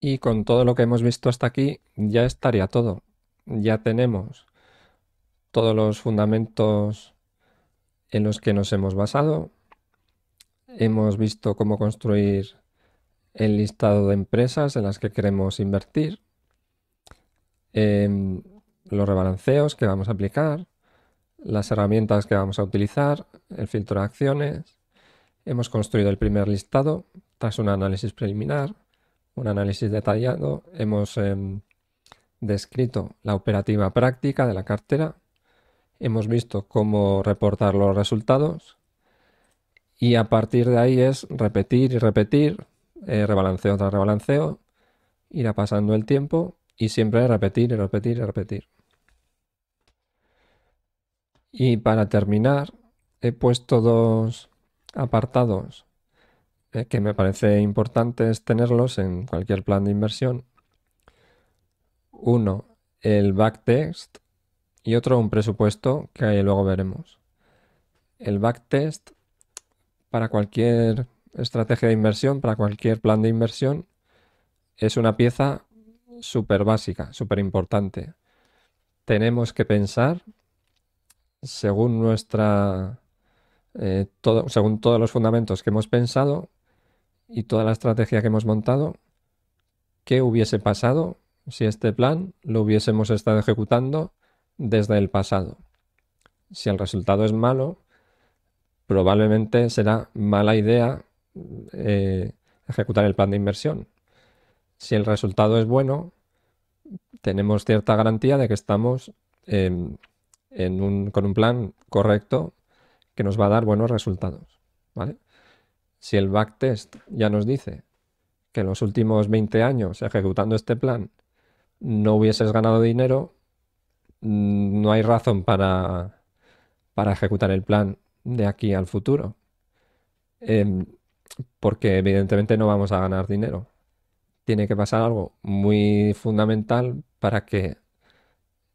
Y con todo lo que hemos visto hasta aquí, ya estaría todo. Ya tenemos todos los fundamentos en los que nos hemos basado. Hemos visto cómo construir el listado de empresas en las que queremos invertir, em, los rebalanceos que vamos a aplicar, las herramientas que vamos a utilizar, el filtro de acciones. Hemos construido el primer listado tras un análisis preliminar, un análisis detallado. Hemos descrito la operativa práctica de la cartera. Hemos visto cómo reportar los resultados y a partir de ahí es repetir y repetir, rebalanceo tras rebalanceo, irá pasando el tiempo y siempre repetir y repetir y repetir. Y para terminar, he puesto dos apartados que me parece importantes tenerlos en cualquier plan de inversión. Uno, el backtest y otro, un presupuesto que luego veremos. El backtest para cualquier estrategia de inversión, para cualquier plan de inversión, es una pieza súper básica, súper importante. Tenemos que pensar según según todos los fundamentos que hemos pensado y toda la estrategia que hemos montado, qué hubiese pasado si este plan lo hubiésemos estado ejecutando desde el pasado. Si el resultado es malo, probablemente será mala idea ejecutar el plan de inversión. Si el resultado es bueno, tenemos cierta garantía de que estamos em, con un plan correcto que nos va a dar buenos resultados, ¿vale? Si el backtest ya nos dice que en los últimos 20 años ejecutando este plan no hubieses ganado dinero, no hay razón para ejecutar el plan de aquí al futuro, em, porque evidentemente no vamos a ganar dinero. Tiene que pasar algo muy fundamental para que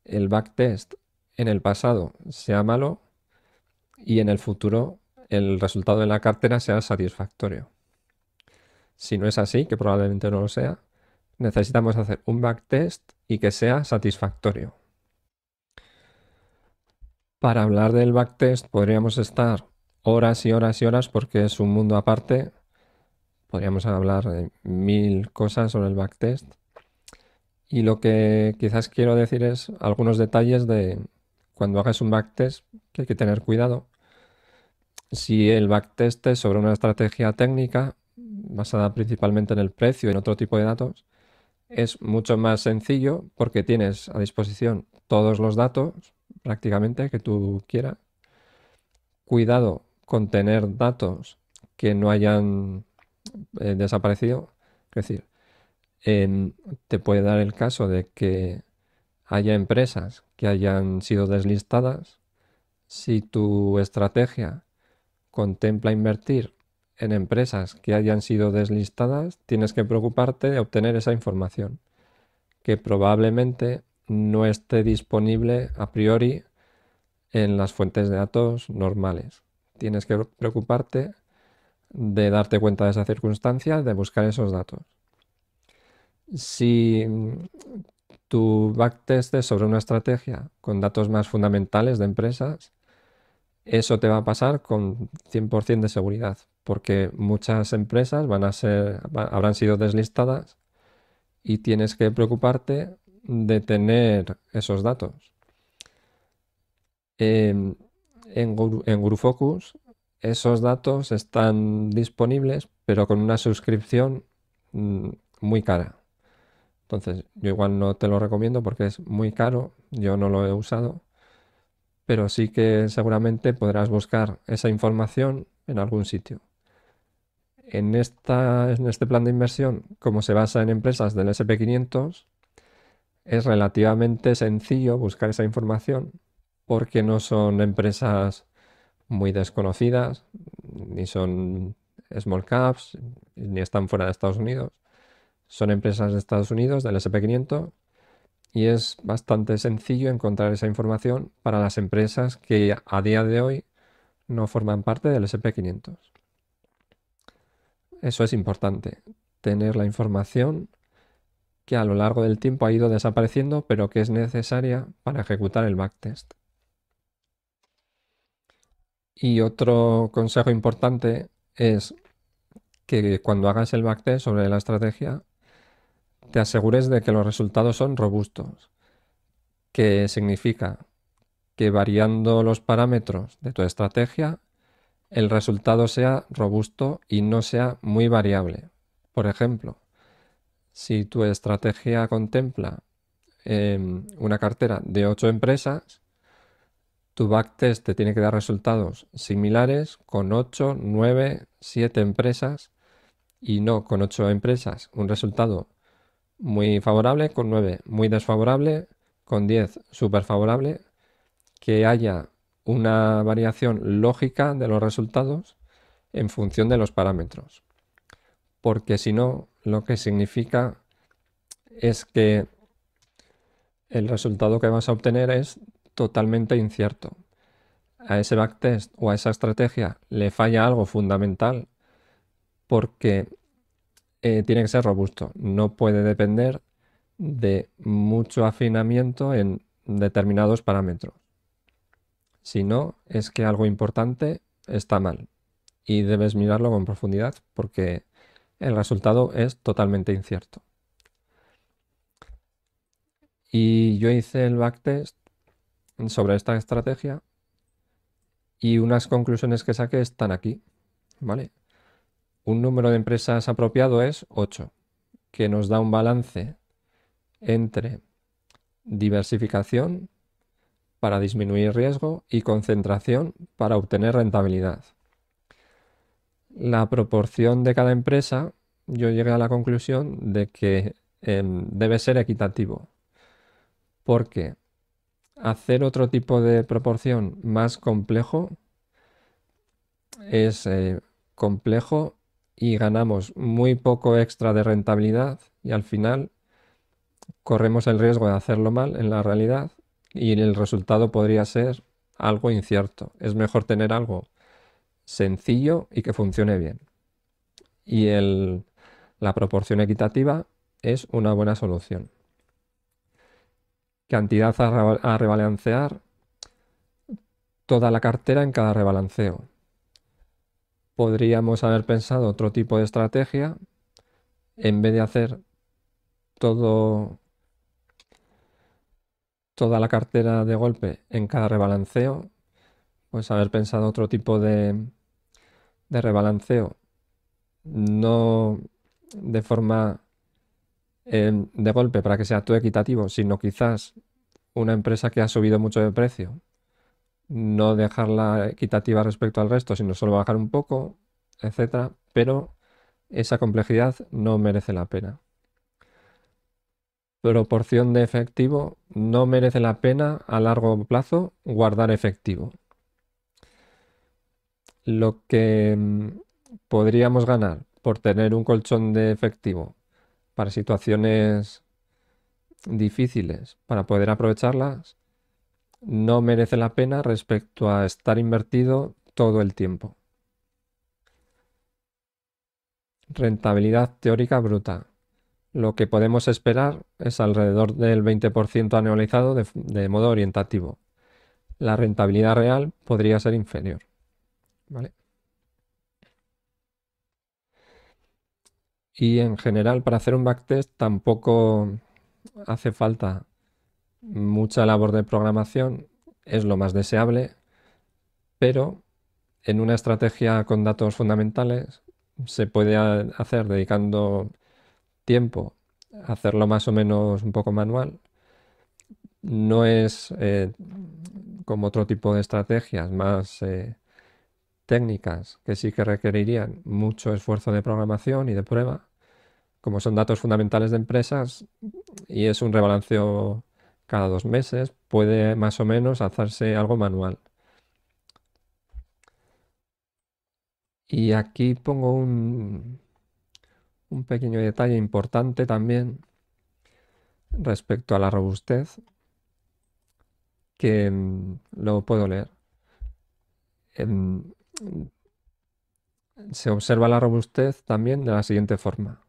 el backtest en el pasado sea malo y en el futuro el resultado de la cartera sea satisfactorio. Si no es así, que probablemente no lo sea, necesitamos hacer un backtest y que sea satisfactorio. Para hablar del backtest podríamos estar horas y horas y horas porque es un mundo aparte. Podríamos hablar de mil cosas sobre el backtest. Y lo que quizás quiero decir es algunos detalles de cuando hagas un backtest que hay que tener cuidado. Si el backtest es sobre una estrategia técnica basada principalmente en el precio y en otro tipo de datos, es mucho más sencillo porque tienes a disposición todos los datos prácticamente que tú quieras. Cuidado con tener datos que no hayan desaparecido. Es decir, te puede dar el caso de que haya empresas que hayan sido deslistadas. Si tu estrategia contempla invertir en empresas que hayan sido deslistadas, tienes que preocuparte de obtener esa información, que probablemente no esté disponible a priori en las fuentes de datos normales. Tienes que preocuparte de darte cuenta de esa circunstancia, de buscar esos datos. Si tu backtest es sobre una estrategia con datos más fundamentales de empresas, eso te va a pasar con 100% de seguridad, porque muchas empresas habrán sido deslistadas y tienes que preocuparte de tener esos datos. En, en GuruFocus esos datos están disponibles, pero con una suscripción mm, muy cara. Entonces, yo igual no te lo recomiendo porque es muy caro, yo no lo he usado, pero sí que seguramente podrás buscar esa información en algún sitio. En este plan de inversión, como se basa en empresas del SP 500, es relativamente sencillo buscar esa información porque no son empresas muy desconocidas, ni son small caps, ni están fuera de Estados Unidos. Son empresas de Estados Unidos, del SP 500, y es bastante sencillo encontrar esa información para las empresas que a día de hoy no forman parte del SP 500. Eso es importante, tener la información que a lo largo del tiempo ha ido desapareciendo, pero que es necesaria para ejecutar el backtest. Y otro consejo importante es que cuando hagas el backtest sobre la estrategia, te asegures de que los resultados son robustos, que significa que variando los parámetros de tu estrategia, el resultado sea robusto y no sea muy variable. Por ejemplo, si tu estrategia contempla una cartera de 8 empresas, tu backtest te tiene que dar resultados similares con 8, 9, 7 empresas y no con 8 empresas un resultado muy favorable, con 9 muy desfavorable, con 10 súper favorable, que haya una variación lógica de los resultados en función de los parámetros. Porque si no, lo que significa es que el resultado que vas a obtener es totalmente incierto. A ese backtest o a esa estrategia le falla algo fundamental porque tiene que ser robusto. No puede depender de mucho afinamiento en determinados parámetros. Si no, es que algo importante está mal y debes mirarlo con profundidad porque el resultado es totalmente incierto. Y yo hice el backtest sobre esta estrategia y unas conclusiones que saqué están aquí, ¿vale? Un número de empresas apropiado es 8, que nos da un balance entre diversificación para disminuir riesgo y concentración para obtener rentabilidad. La proporción de cada empresa, yo llegué a la conclusión de que debe ser equitativo, porque hacer otro tipo de proporción más complejo es complejo y ganamos muy poco extra de rentabilidad y al final corremos el riesgo de hacerlo mal en la realidad y el resultado podría ser algo incierto. Es mejor tener algo sencillo y que funcione bien. Y la proporción equitativa es una buena solución. Cantidad a rebalancear, toda la cartera en cada rebalanceo. Podríamos haber pensado otro tipo de estrategia en vez de hacer todo, toda la cartera de golpe en cada rebalanceo, pues haber pensado otro tipo de rebalanceo, no de forma de golpe para que sea todo equitativo, sino quizás una empresa que ha subido mucho de precio, no dejarla equitativa respecto al resto, sino solo bajar un poco, etcétera, pero esa complejidad no merece la pena. Proporción de efectivo, no merece la pena a largo plazo guardar efectivo. Lo que podríamos ganar por tener un colchón de efectivo para situaciones difíciles, para poder aprovecharlas, no merece la pena respecto a estar invertido todo el tiempo. Rentabilidad teórica bruta. Lo que podemos esperar es alrededor del 20% anualizado de modo orientativo. La rentabilidad real podría ser inferior, ¿vale? Y en general, para hacer un backtest tampoco hace falta mucha labor de programación, es lo más deseable, pero en una estrategia con datos fundamentales se puede hacer dedicando tiempo a hacerlo más o menos un poco manual. No es como otro tipo de estrategias más técnicas que sí que requerirían mucho esfuerzo de programación y de prueba, como son datos fundamentales de empresas y es un rebalanceo cada 2 meses, puede más o menos hacerse algo manual. Y aquí pongo un pequeño detalle importante también respecto a la robustez, que lo puedo leer. Em, Se observa la robustez también de la siguiente forma.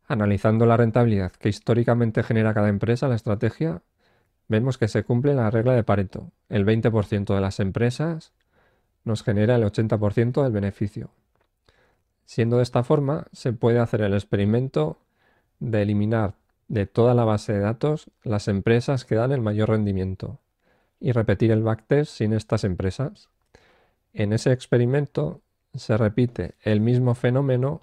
Analizando la rentabilidad que históricamente genera cada empresa, la estrategia, vemos que se cumple la regla de Pareto. El 20% de las empresas nos genera el 80% del beneficio. Siendo de esta forma, se puede hacer el experimento de eliminar de toda la base de datos las empresas que dan el mayor rendimiento y repetir el backtest sin estas empresas. En ese experimento se repite el mismo fenómeno,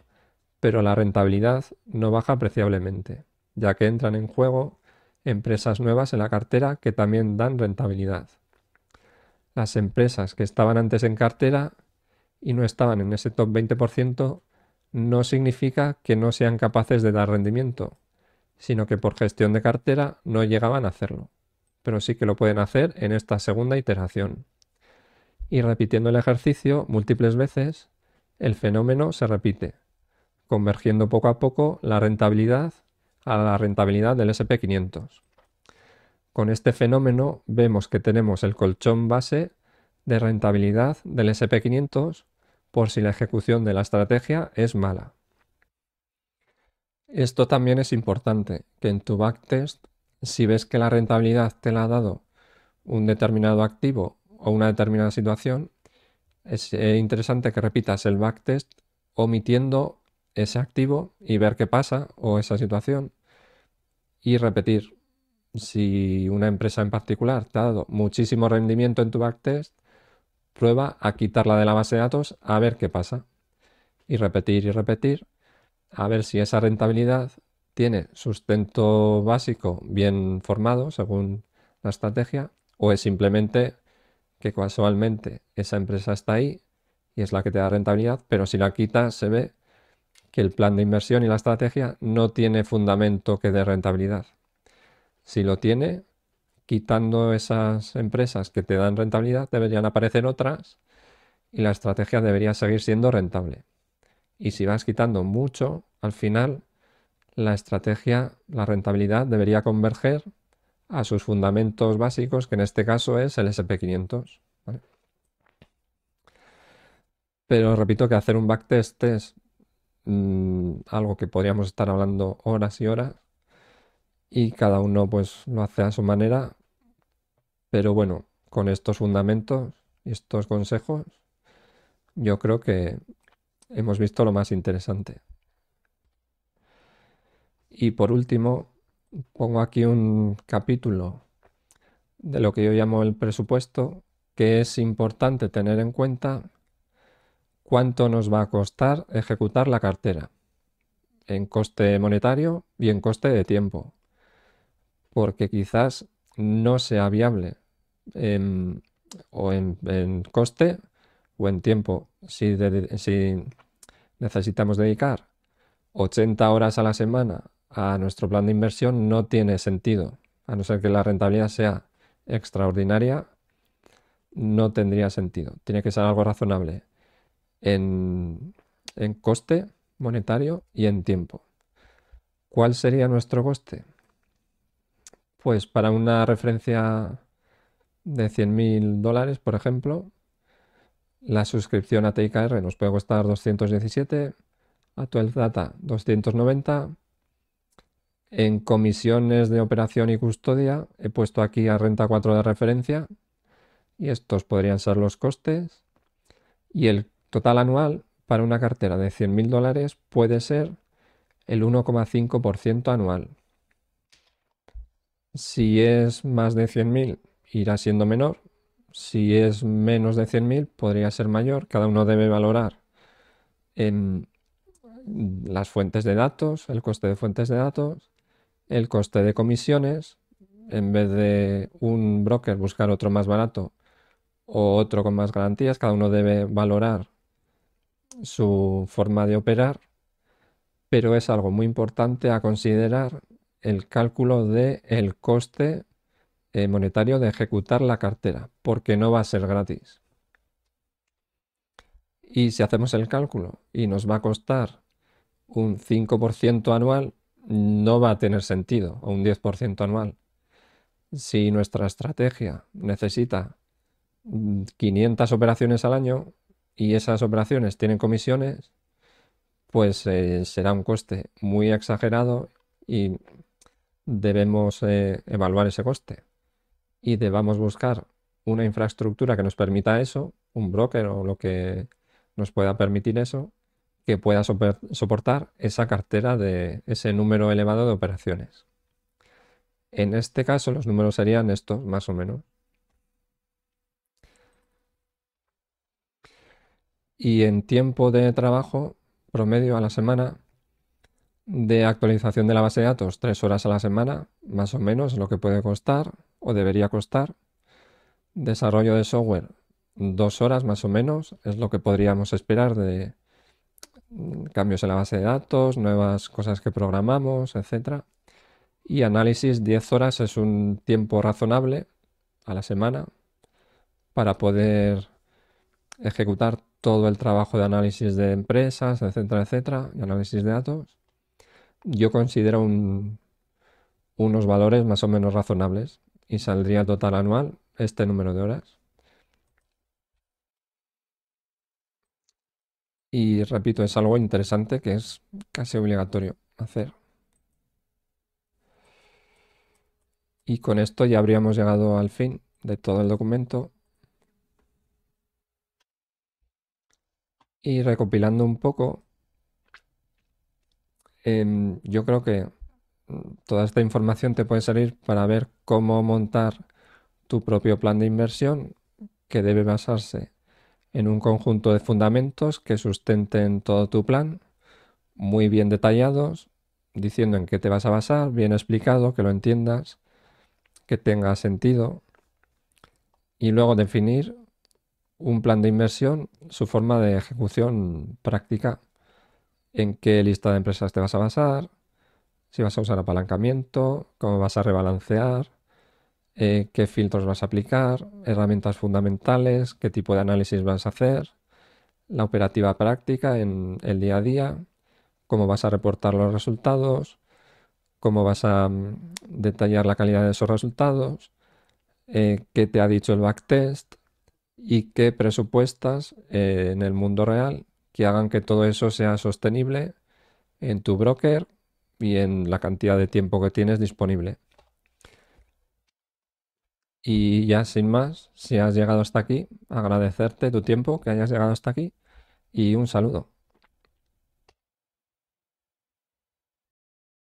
pero la rentabilidad no baja apreciablemente, ya que entran en juego empresas nuevas en la cartera que también dan rentabilidad. Las empresas que estaban antes en cartera y no estaban en ese top 20% no significa que no sean capaces de dar rendimiento, sino que por gestión de cartera no llegaban a hacerlo, pero sí que lo pueden hacer en esta segunda iteración. Y repitiendo el ejercicio múltiples veces, el fenómeno se repite, convergiendo poco a poco la rentabilidad a la rentabilidad del SP500. Con este fenómeno vemos que tenemos el colchón base de rentabilidad del SP500 por si la ejecución de la estrategia es mala. Esto también es importante, que en tu backtest, si ves que la rentabilidad te la ha dado un determinado activo o una determinada situación, es interesante que repitas el backtest omitiendo ese activo y ver qué pasa o esa situación y repetir. Si una empresa en particular te ha dado muchísimo rendimiento en tu backtest, prueba a quitarla de la base de datos a ver qué pasa. Y repetir, a ver si esa rentabilidad tiene sustento básico bien formado según la estrategia o es simplemente que casualmente esa empresa está ahí y es la que te da rentabilidad, pero si la quitas se ve que el plan de inversión y la estrategia no tiene fundamento que dé rentabilidad. Si lo tiene, quitando esas empresas que te dan rentabilidad, deberían aparecer otras y la estrategia debería seguir siendo rentable. Y si vas quitando mucho, al final la estrategia, la rentabilidad debería converger a sus fundamentos básicos, que en este caso es el SP500. ¿Vale? Pero repito que hacer un backtest es algo que podríamos estar hablando horas y horas y cada uno pues lo hace a su manera, pero bueno, con estos fundamentos y estos consejos yo creo que hemos visto lo más interesante. Y por último, pongo aquí un capítulo de lo que yo llamo el presupuesto, que es importante tener en cuenta cuánto nos va a costar ejecutar la cartera, en coste monetario y en coste de tiempo, porque quizás no sea viable o en coste o en tiempo. Si necesitamos dedicar 80 horas a la semana a nuestro plan de inversión, no tiene sentido, a no ser que la rentabilidad sea extraordinaria, no tendría sentido. Tiene que ser algo razonable en, en coste monetario y en tiempo. ¿Cuál sería nuestro coste? Pues para una referencia de $100.000, por ejemplo, la suscripción a TIKR nos puede costar 217, a 12 Data 290. En comisiones de operación y custodia he puesto aquí a Renta 4 de referencia y estos podrían ser los costes. Y el total anual para una cartera de $100.000 puede ser el 1,5% anual. Si es más de 100.000 irá siendo menor. Si es menos de 100.000 podría ser mayor. Cada uno debe valorar en las fuentes de datos, el coste de fuentes de datos, el coste de comisiones. En vez de un broker buscar otro más barato o otro con más garantías, cada uno debe valorar su forma de operar, pero es algo muy importante a considerar el cálculo del coste monetario de ejecutar la cartera, porque no va a ser gratis. Y si hacemos el cálculo y nos va a costar un 5% anual, no va a tener sentido, o un 10% anual. Si nuestra estrategia necesita 500 operaciones al año y esas operaciones tienen comisiones, pues será un coste muy exagerado y debemos evaluar ese coste y debamos buscar una infraestructura que nos permita eso, un broker o lo que nos pueda permitir eso, que pueda soportar esa cartera de ese número elevado de operaciones. En este caso, los números serían estos, más o menos. Y en tiempo de trabajo promedio a la semana de actualización de la base de datos, 3 horas a la semana, más o menos, es lo que puede costar o debería costar. Desarrollo de software, 2 horas más o menos, es lo que podríamos esperar de cambios en la base de datos, nuevas cosas que programamos, etcétera. Y análisis, 10 horas es un tiempo razonable a la semana para poder ejecutar todo el trabajo de análisis de empresas, etcétera, etcétera, y análisis de datos. Yo considero unos valores más o menos razonables y saldría total anual este número de horas. Y repito, es algo interesante que es casi obligatorio hacer. Y con esto ya habríamos llegado al fin de todo el documento. Y recopilando un poco, yo creo que toda esta información te puede servir para ver cómo montar tu propio plan de inversión que debe basarse en un conjunto de fundamentos que sustenten todo tu plan, muy bien detallados, diciendo en qué te vas a basar, bien explicado, que lo entiendas, que tenga sentido, y luego definir un plan de inversión, su forma de ejecución práctica, en qué lista de empresas te vas a basar, si vas a usar apalancamiento, cómo vas a rebalancear, qué filtros vas a aplicar, herramientas fundamentales, qué tipo de análisis vas a hacer, la operativa práctica en el día a día, cómo vas a reportar los resultados, cómo vas a detallar la calidad de esos resultados, qué te ha dicho el backtest y qué presupuestas en el mundo real que hagan que todo eso sea sostenible en tu broker y en la cantidad de tiempo que tienes disponible. Y ya sin más, si has llegado hasta aquí, agradecerte tu tiempo, que hayas llegado hasta aquí y un saludo.